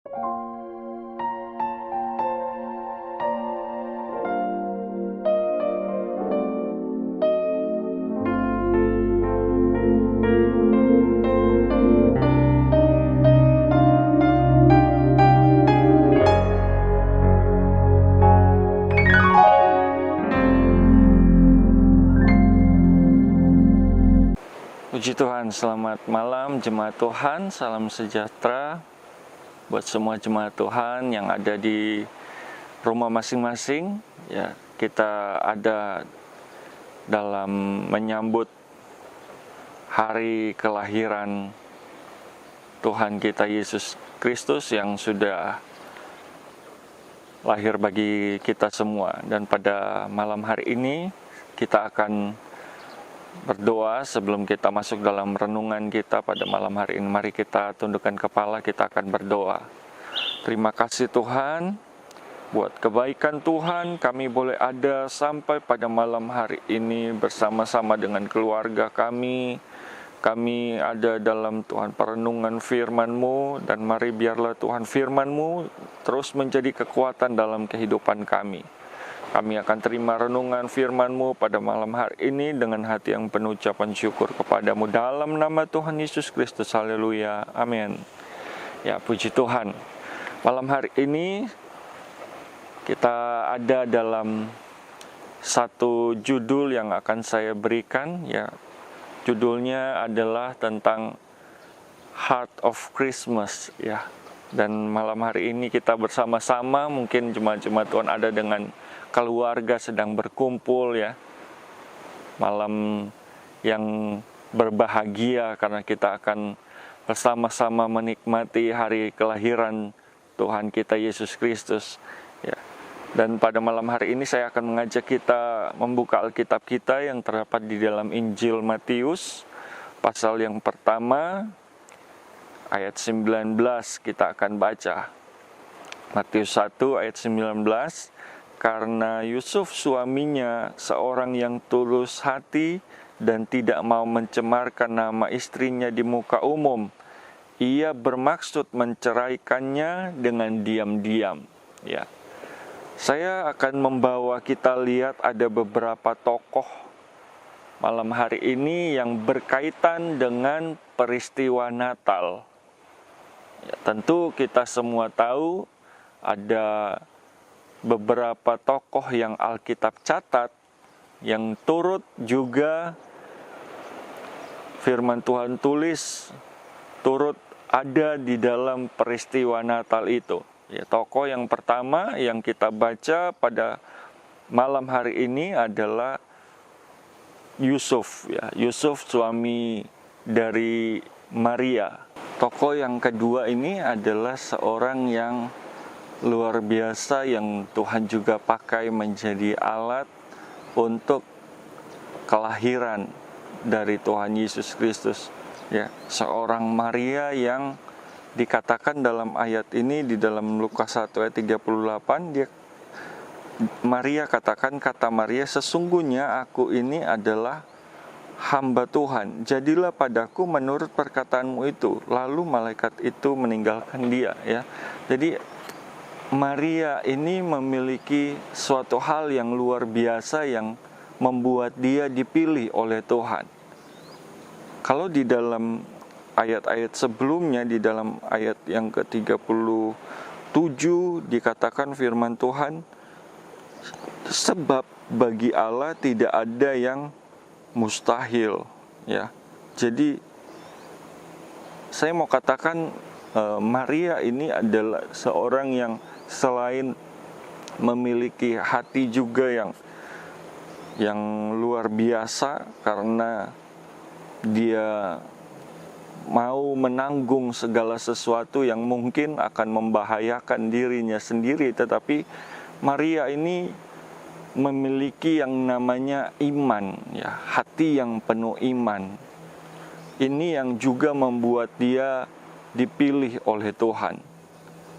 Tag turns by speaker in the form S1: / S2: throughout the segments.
S1: Puji Tuhan, selamat malam jemaat Tuhan, salam sejahtera buat semua jemaat Tuhan yang ada di rumah masing-masing. Ya, kita ada dalam menyambut hari kelahiran Tuhan kita Yesus Kristus yang sudah lahir bagi kita semua. Dan pada malam hari ini kita akan berdoa sebelum kita masuk dalam renungan kita pada malam hari ini. Mari kita tundukkan kepala, kita akan berdoa. Terima kasih Tuhan, buat kebaikan Tuhan kami boleh ada sampai pada malam hari ini bersama-sama dengan keluarga kami. Kami ada dalam Tuhan perenungan firman-Mu, dan mari biarlah Tuhan firman-Mu terus menjadi kekuatan dalam kehidupan kami. Kami akan terima renungan firman-Mu pada malam hari ini dengan hati yang penuh ucapan syukur kepadamu dalam nama Tuhan Yesus Kristus. Haleluya. Amin. Ya, puji Tuhan. Malam hari ini kita ada dalam satu judul yang akan saya berikan. Ya, judulnya adalah tentang Heart of Christmas. Ya, dan malam hari ini kita bersama-sama, mungkin jemaat-jemaat Tuhan ada dengan keluarga sedang berkumpul, ya, malam yang berbahagia karena kita akan bersama-sama menikmati hari kelahiran Tuhan kita Yesus Kristus, ya. Dan pada malam hari ini saya akan mengajak kita membuka Alkitab kita yang terdapat di dalam Injil Matius pasal yang pertama ayat 19. Kita akan baca Matius 1 ayat 19. Karena Yusuf suaminya seorang yang tulus hati dan tidak mau mencemarkan nama istrinya di muka umum, ia bermaksud menceraikannya dengan diam-diam. Ya, saya akan membawa kita lihat ada beberapa tokoh malam hari ini yang berkaitan dengan peristiwa Natal. Ya, tentu kita semua tahu ada beberapa tokoh yang Alkitab catat yang turut juga firman Tuhan tulis, turut ada di dalam peristiwa Natal itu. Ya, tokoh yang pertama yang kita baca pada malam hari ini adalah Yusuf, ya, Yusuf suami dari Maria. Tokoh yang kedua ini adalah seorang yang luar biasa yang Tuhan juga pakai menjadi alat untuk kelahiran dari Tuhan Yesus Kristus. Ya, seorang Maria yang dikatakan dalam ayat ini di dalam Lukas 1 ayat 38, Maria katakan, kata Maria, sesungguhnya aku ini adalah hamba Tuhan, jadilah padaku menurut perkataanmu itu. Lalu malaikat itu meninggalkan dia. Ya, jadi Maria ini memiliki suatu hal yang luar biasa yang membuat dia dipilih oleh Tuhan. Kalau di dalam ayat-ayat sebelumnya, di dalam ayat yang ke-37 dikatakan firman Tuhan, sebab bagi Allah tidak ada yang mustahil. Ya, jadi saya mau katakan Maria ini adalah seorang yang selain memiliki hati juga yang luar biasa karena dia mau menanggung segala sesuatu yang mungkin akan membahayakan dirinya sendiri, tetapi Maria ini memiliki yang namanya iman, ya, hati yang penuh iman. Ini yang juga membuat dia dipilih oleh Tuhan.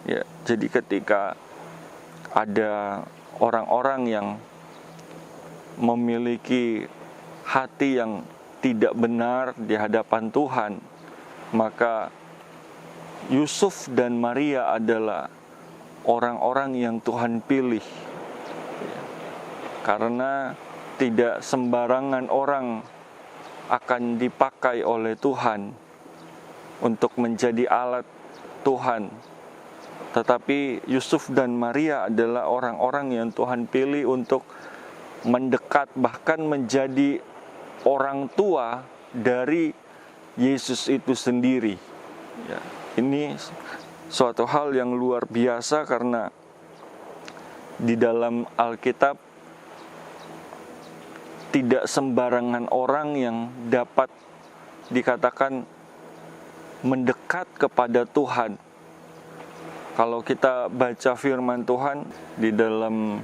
S1: Ya, jadi ketika ada orang-orang yang memiliki hati yang tidak benar di hadapan Tuhan, maka Yusuf dan Maria adalah orang-orang yang Tuhan pilih, karena tidak sembarangan orang akan dipakai oleh Tuhan untuk menjadi alat Tuhan. Tetapi Yusuf dan Maria adalah orang-orang yang Tuhan pilih untuk mendekat, bahkan menjadi orang tua dari Yesus itu sendiri. Ya, ini suatu hal yang luar biasa, karena di dalam Alkitab tidak sembarangan orang yang dapat dikatakan mendekat kepada Tuhan. Kalau kita baca firman Tuhan di dalam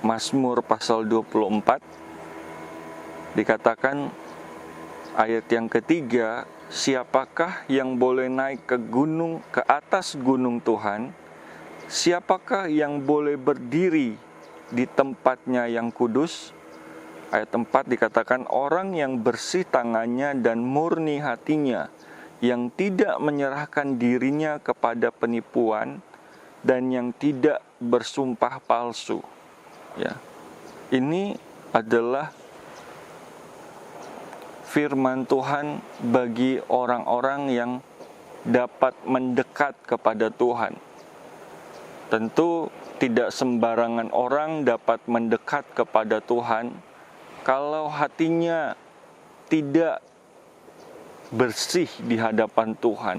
S1: Mazmur pasal 24, dikatakan ayat yang ketiga, siapakah yang boleh naik ke atas gunung Tuhan? Siapakah yang boleh berdiri di tempatnya yang kudus? Ayat 4 dikatakan, orang yang bersih tangannya dan murni hatinya, yang tidak menyerahkan dirinya kepada penipuan dan yang tidak bersumpah palsu. Ya, ini adalah firman Tuhan bagi orang-orang yang dapat mendekat kepada Tuhan. Tentu tidak sembarangan orang dapat mendekat kepada Tuhan kalau hatinya tidak bersih di hadapan Tuhan.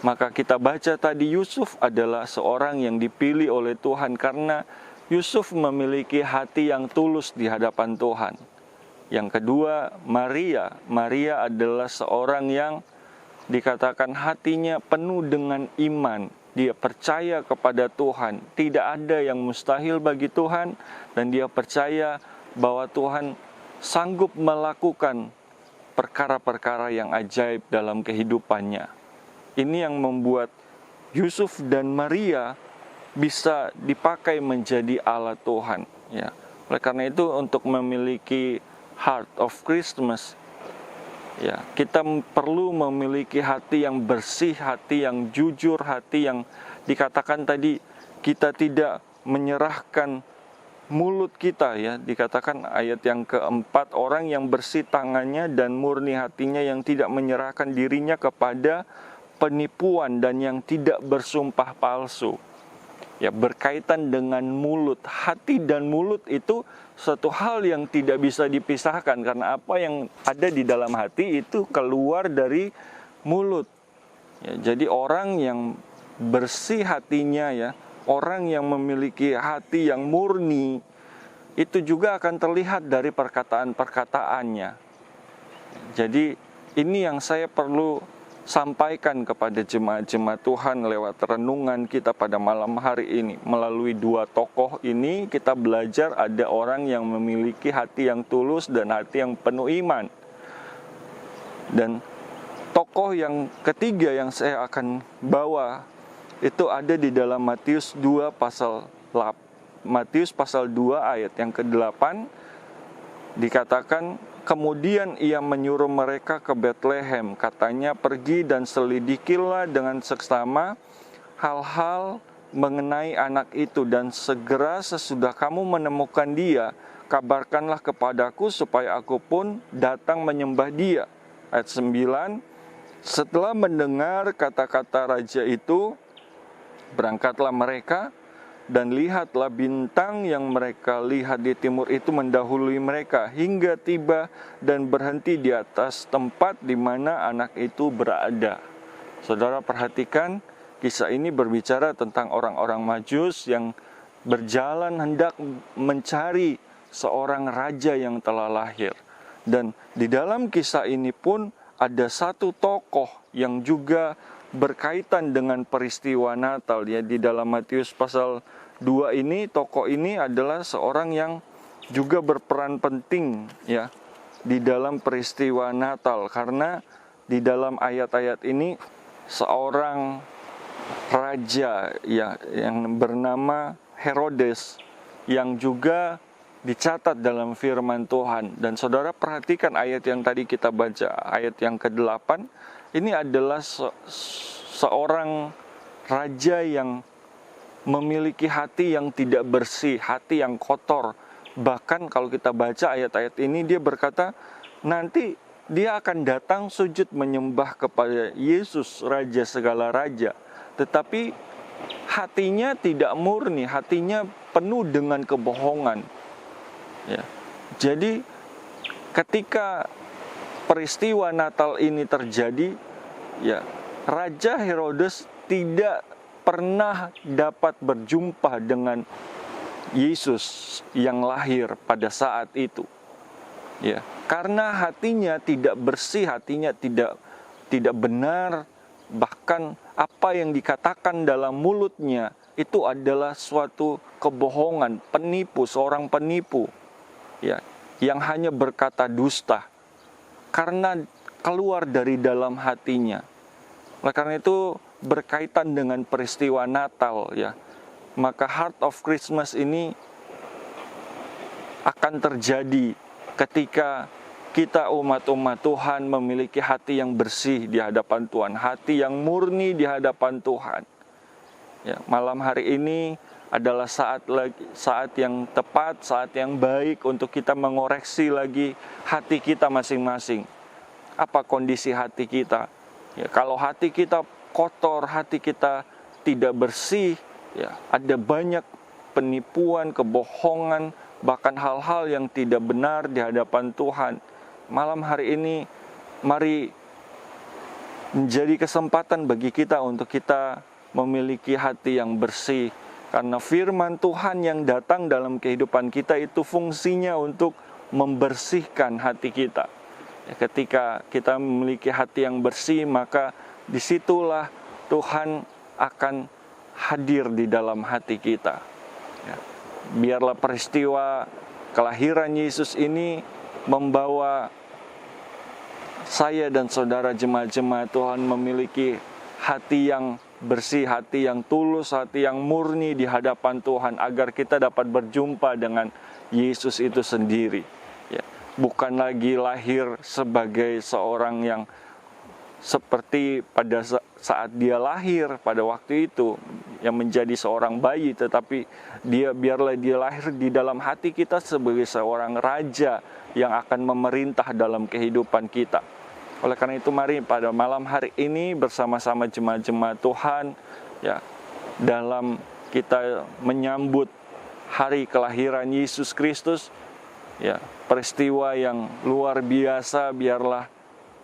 S1: Maka kita baca tadi, Yusuf adalah seorang yang dipilih oleh Tuhan karena Yusuf memiliki hati yang tulus di hadapan Tuhan. Yang kedua, Maria adalah seorang yang dikatakan hatinya penuh dengan iman. Dia percaya kepada Tuhan. Tidak ada yang mustahil bagi Tuhan, dan dia percaya bahwa Tuhan sanggup melakukan perkara-perkara yang ajaib dalam kehidupannya. Ini yang membuat Yusuf dan Maria bisa dipakai menjadi alat Tuhan. Ya. Oleh karena itu, untuk memiliki Heart of Christmas, ya, kita perlu memiliki hati yang bersih, hati yang jujur, hati yang dikatakan tadi kita tidak menyerahkan mulut kita, ya, dikatakan ayat yang keempat, orang yang bersih tangannya dan murni hatinya, yang tidak menyerahkan dirinya kepada penipuan dan yang tidak bersumpah palsu. Ya, berkaitan dengan mulut, hati dan mulut itu satu hal yang tidak bisa dipisahkan, karena apa yang ada di dalam hati itu keluar dari mulut. Ya, jadi orang yang bersih hatinya, ya, orang yang memiliki hati yang murni, itu juga akan terlihat dari perkataan-perkataannya. Jadi ini yang saya perlu sampaikan kepada jemaat-jemaat Tuhan lewat renungan kita pada malam hari ini. Melalui dua tokoh ini kita belajar ada orang yang memiliki hati yang tulus dan hati yang penuh iman. Dan tokoh yang ketiga yang saya akan bawa itu ada di dalam Matius pasal 2 ayat yang ke-8, dikatakan, kemudian ia menyuruh mereka ke Betlehem. Katanya, pergi dan selidikilah dengan seksama hal-hal mengenai anak itu, dan segera sesudah kamu menemukan dia, kabarkanlah kepadaku supaya aku pun datang menyembah dia. Ayat 9, setelah mendengar kata-kata raja itu, berangkatlah mereka, dan lihatlah bintang yang mereka lihat di timur itu mendahului mereka hingga tiba dan berhenti di atas tempat di mana anak itu berada. Saudara perhatikan, kisah ini berbicara tentang orang-orang Majus yang berjalan hendak mencari seorang raja yang telah lahir. Dan di dalam kisah ini pun ada satu tokoh yang juga berkaitan dengan peristiwa Natal, ya. Di dalam Matius pasal 2 ini, tokoh ini adalah seorang yang juga berperan penting, ya, di dalam peristiwa Natal, karena di dalam ayat-ayat ini seorang raja, ya, yang bernama Herodes yang juga dicatat dalam firman Tuhan. Dan saudara perhatikan ayat yang tadi kita baca, ayat yang ke-8, ini adalah seorang raja yang memiliki hati yang tidak bersih, hati yang kotor. Bahkan kalau kita baca ayat-ayat ini, dia berkata, nanti dia akan datang sujud menyembah kepada Yesus, Raja segala raja. Tetapi hatinya tidak murni, hatinya penuh dengan kebohongan. Ya. Jadi ketika peristiwa Natal ini terjadi, ya, Raja Herodes tidak pernah dapat berjumpa dengan Yesus yang lahir pada saat itu. Ya, karena hatinya tidak bersih, hatinya tidak benar, bahkan apa yang dikatakan dalam mulutnya itu adalah suatu kebohongan, penipu, seorang penipu, ya, yang hanya berkata dusta karena keluar dari dalam hatinya. Oleh karena itu berkaitan dengan peristiwa Natal, ya, maka Heart of Christmas ini akan terjadi ketika kita umat-umat Tuhan memiliki hati yang bersih di hadapan Tuhan, hati yang murni di hadapan Tuhan. Ya, malam hari ini adalah saat yang tepat, saat yang baik untuk kita mengoreksi lagi hati kita masing-masing. Apa kondisi hati kita? Ya, kalau hati kita kotor, hati kita tidak bersih, ya, ada banyak penipuan, kebohongan, bahkan hal-hal yang tidak benar di hadapan Tuhan. Malam hari ini, mari menjadi kesempatan bagi kita untuk kita memiliki hati yang bersih. Karena firman Tuhan yang datang dalam kehidupan kita itu fungsinya untuk membersihkan hati kita. Ya, ketika kita memiliki hati yang bersih, maka disitulah Tuhan akan hadir di dalam hati kita. Ya. Biarlah peristiwa kelahiran Yesus ini membawa saya dan saudara jemaat-jemaat Tuhan memiliki hati yang bersih, hati yang tulus, hati yang murni di hadapan Tuhan, agar kita dapat berjumpa dengan Yesus itu sendiri. Ya. Bukan lagi lahir sebagai seorang yang seperti pada saat dia lahir pada waktu itu, yang menjadi seorang bayi, tetapi biarlah dia lahir di dalam hati kita sebagai seorang raja yang akan memerintah dalam kehidupan kita. Oleh karena itu, mari pada malam hari ini bersama-sama jemaat-jemaat Tuhan, ya, dalam kita menyambut hari kelahiran Yesus Kristus, ya, peristiwa yang luar biasa, biarlah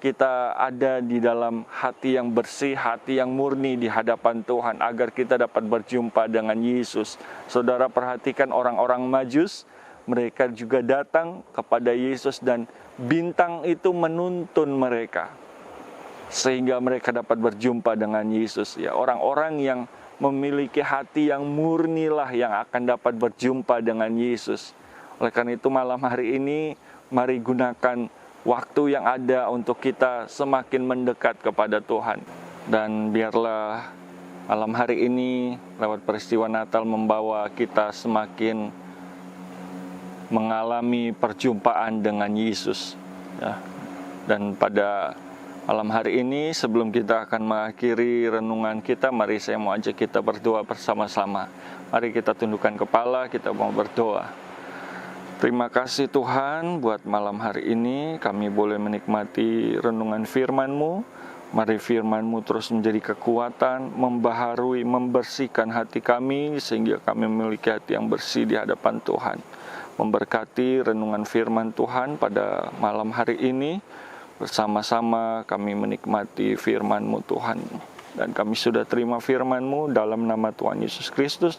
S1: kita ada di dalam hati yang bersih, hati yang murni di hadapan Tuhan, agar kita dapat berjumpa dengan Yesus. Saudara perhatikan orang-orang Majus, mereka juga datang kepada Yesus dan bintang itu menuntun mereka sehingga mereka dapat berjumpa dengan Yesus. Ya, orang-orang yang memiliki hati yang murnilah yang akan dapat berjumpa dengan Yesus. Oleh karena itu malam hari ini mari gunakan waktu yang ada untuk kita semakin mendekat kepada Tuhan. Dan biarlah malam hari ini lewat peristiwa Natal membawa kita semakin mengalami perjumpaan dengan Yesus, ya. Dan pada malam hari ini, sebelum kita akan mengakhiri renungan kita, mari saya mau ajak kita berdoa bersama-sama. Mari kita tundukkan kepala, kita mau berdoa. Terima kasih Tuhan buat malam hari ini kami boleh menikmati renungan firman-Mu. Mari firman-Mu terus menjadi kekuatan, membaharui, membersihkan hati kami sehingga kami memiliki hati yang bersih di hadapan Tuhan. Memberkati renungan firman Tuhan pada malam hari ini. Bersama-sama kami menikmati firman-Mu Tuhan. Dan kami sudah terima firman-Mu dalam nama Tuhan Yesus Kristus.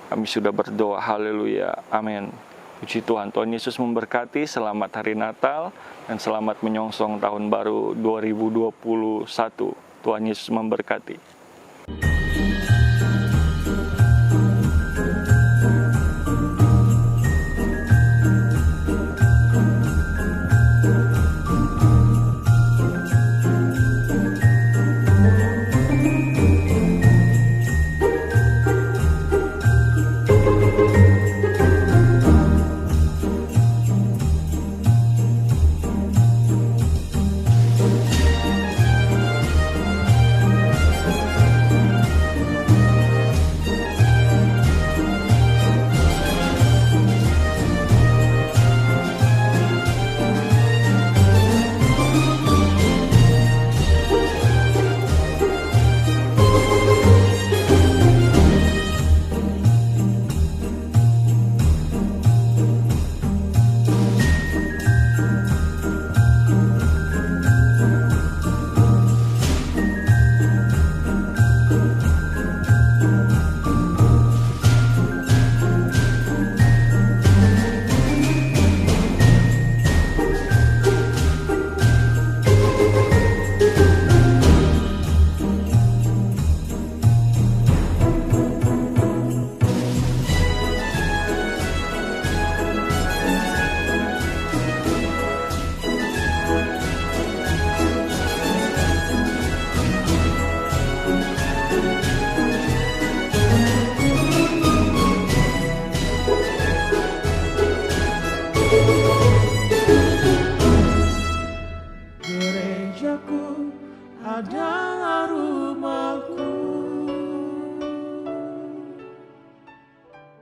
S1: Kami sudah berdoa, haleluya, amin. Puji Tuhan, Tuhan Yesus memberkati. Selamat hari Natal dan selamat menyongsong tahun baru 2021. Tuhan Yesus memberkati.